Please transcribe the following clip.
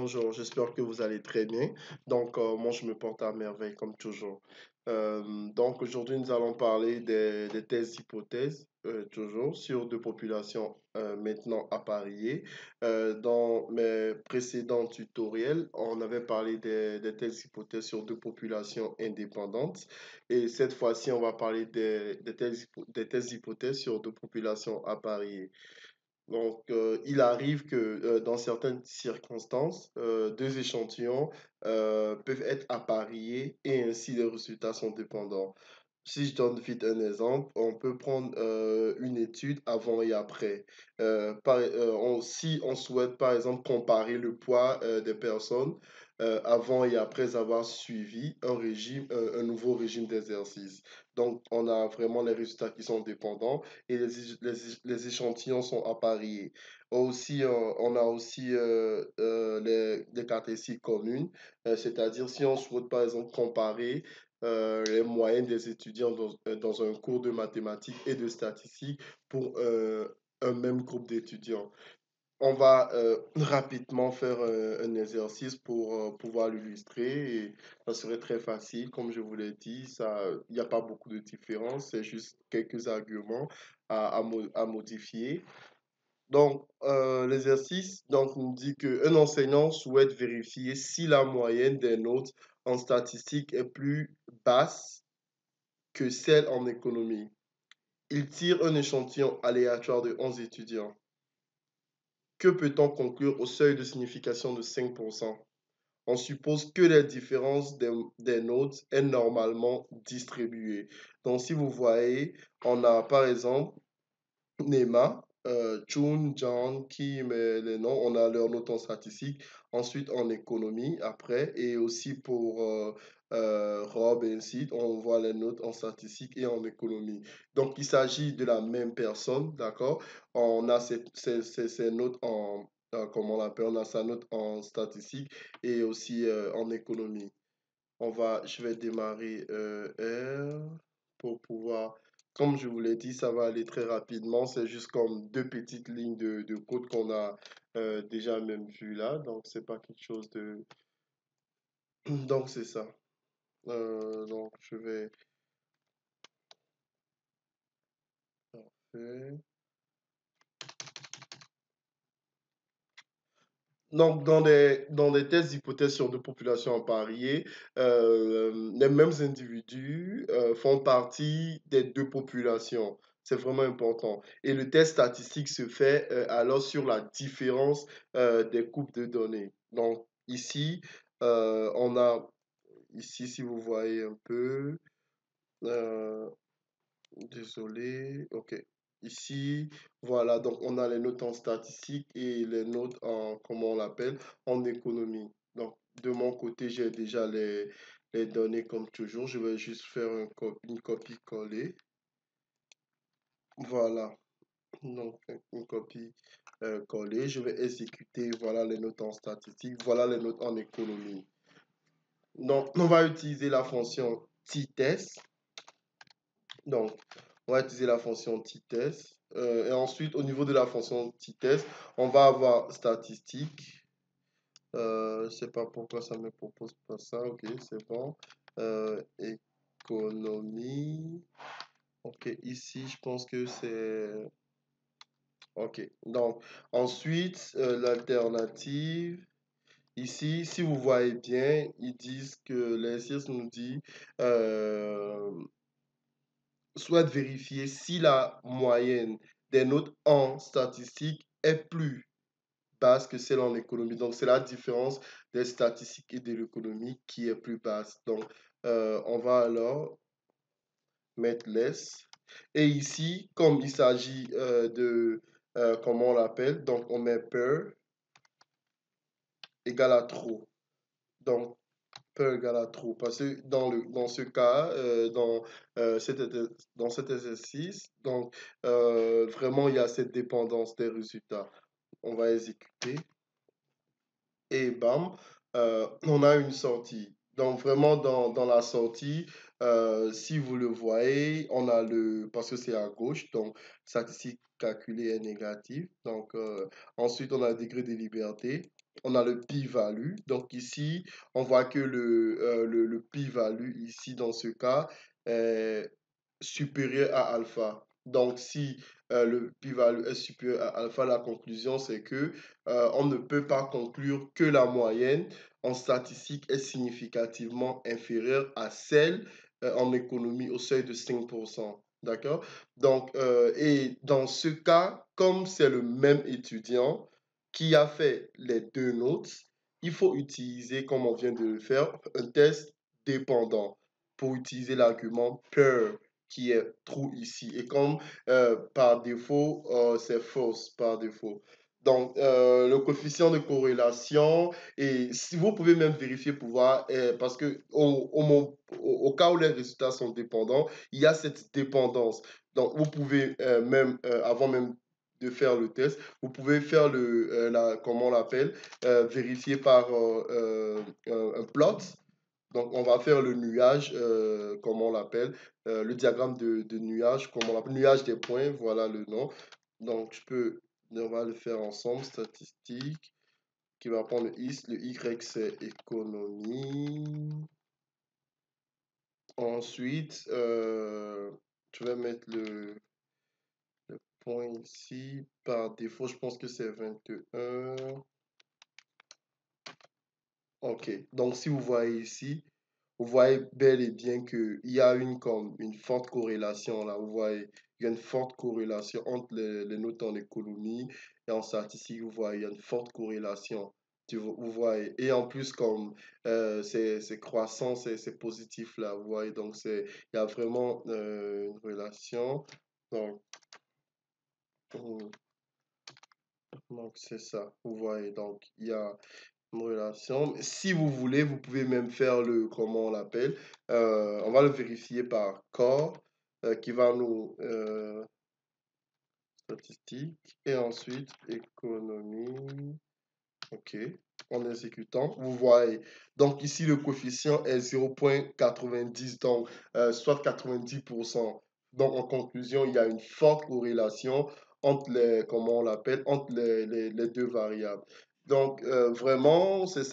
bonjour, j'espère que vous allez très bien. Moi, je me porte à merveille, comme toujours. Aujourd'hui, nous allons parler des thèses hypothèses, toujours, sur deux populations maintenant appariées. Dans mes précédents tutoriels, on avait parlé des thèses hypothèses sur deux populations indépendantes. Et cette fois-ci, on va parler des thèses hypothèses sur deux populations appariées. Il arrive que dans certaines circonstances, deux échantillons peuvent être appariés et ainsi les résultats sont dépendants. Si je donne vite un exemple, on peut prendre une étude avant et après. Si on souhaite, par exemple, comparer le poids des personnes avant et après avoir suivi un nouveau régime d'exercice. Donc, on a vraiment les résultats qui sont dépendants et les échantillons sont appariés. On a aussi les caractéristiques communes, c'est-à-dire si on souhaite, par exemple, comparer les moyennes des étudiants dans un cours de mathématiques et de statistiques pour un même groupe d'étudiants. On va rapidement faire un exercice pour pouvoir l'illustrer et ça serait très facile. Comme je vous l'ai dit, il n'y a pas beaucoup de différence, c'est juste quelques arguments à modifier. L'exercice nous dit qu'un enseignant souhaite vérifier si la moyenne des notes en statistique est plus basse que celle en économie. Il tire un échantillon aléatoire de 11 étudiants. Que peut-on conclure au seuil de signification de 5%? On suppose que la différence des notes est normalement distribuée. Donc, si vous voyez, on a par exemple Nema, Chun, John, Kim, les noms, on a leurs notes en statistique, ensuite en économie après, et aussi pour Rob et ainsi, on voit les notes en statistique et en économie. Donc, il s'agit de la même personne, d'accord? On a ces notes comment on l'appelle, on a sa note en statistique et aussi en économie. Je vais démarrer R pour pouvoir, comme je vous l'ai dit, ça va aller très rapidement. C'est juste comme deux petites lignes de code qu'on a déjà même vu là. Donc, c'est pas quelque chose de. Donc, c'est ça. Je vais. Parfait. Dans des tests d'hypothèses sur deux populations appariées, les mêmes individus font partie des deux populations. C'est vraiment important. Et le test statistique se fait alors sur la différence des coupes de données. On a, ici, si vous voyez un peu, euh, désolé, ok. Ici, voilà, donc on a les notes en statistique et les notes en, comment on l'appelle, en économie. Donc, de mon côté, j'ai déjà les données comme toujours. Je vais juste faire une copie-coller. Voilà, donc une copie collée. Je vais exécuter, voilà les notes en statistique, voilà les notes en économie. Donc, on va utiliser la fonction t-test. Donc, on va utiliser la fonction t-test. Et ensuite, au niveau de la fonction t-test, on va avoir statistique. Je ne sais pas pourquoi ça ne me propose pas ça. Ok, c'est bon. Économie. Ok, ici, je pense que c'est... Ok, donc, ensuite, l'alternative. Ici, si vous voyez bien, ils disent que l'exercice nous dit souhaite vérifier si la moyenne des notes en statistique est plus basse que celle en économie. Donc, c'est la différence des statistiques et de l'économie qui est plus basse. Donc, on va alors mettre less. Et ici, comme il s'agit comment on l'appelle, donc on met per égale à true. Donc, peu égale à true. Parce que dans ce cas, dans cet exercice, vraiment, il y a cette dépendance des résultats. On va exécuter et bam, on a une sortie. Donc, vraiment, dans la sortie, si vous le voyez, parce que c'est à gauche, donc statistique calculée est négative. Ensuite, on a le degré de liberté. on a le p-value. Donc ici, on voit que le p-value ici, dans ce cas, est supérieur à alpha. Donc si le p-value est supérieur à alpha, la conclusion, c'est que on ne peut pas conclure que la moyenne en statistique est significativement inférieure à celle en économie au seuil de 5%. D'accord? Donc, et dans ce cas, comme c'est le même étudiant, qui a fait les deux notes, il faut utiliser, comme on vient de le faire, un test dépendant pour utiliser l'argument pair qui est true ici. Et comme par défaut, c'est false par défaut. Donc, le coefficient de corrélation, et si vous pouvez même vérifier pour voir, parce que au cas où les résultats sont dépendants, il y a cette dépendance. Donc, vous pouvez même, avant même de faire le test, vous pouvez faire comment on l'appelle, vérifier par un plot. Donc, on va faire le nuage, comme on l'appelle, le diagramme de nuage, comme on l'appelle, nuage des points, voilà le nom. Donc, on va le faire ensemble, statistique, qui va prendre le X, le Y, c'est économie. Ensuite, je vais mettre le point ici. Par défaut, je pense que c'est 21. Ok, donc si vous voyez ici, vous voyez bel et bien qu'il y a comme une forte corrélation là. Vous voyez, il y a une forte corrélation entre les notes en économie et en statistique. Vous voyez, il y a une forte corrélation. Vous voyez, et en plus, comme c'est croissant, c'est positif là. Vous voyez, donc il y a vraiment une relation. Donc, hum, donc c'est ça. Vous voyez, donc il y a une relation. Si vous voulez, vous pouvez même faire comment on l'appelle, on va le vérifier par corps, qui va nous, statistique, et ensuite économie, ok, en exécutant, vous voyez. Donc ici, le coefficient est 0,90, donc soit 90%. Donc en conclusion, il y a une forte corrélation entre comment on l'appelle, entre les deux variables. Donc vraiment, c'est ça.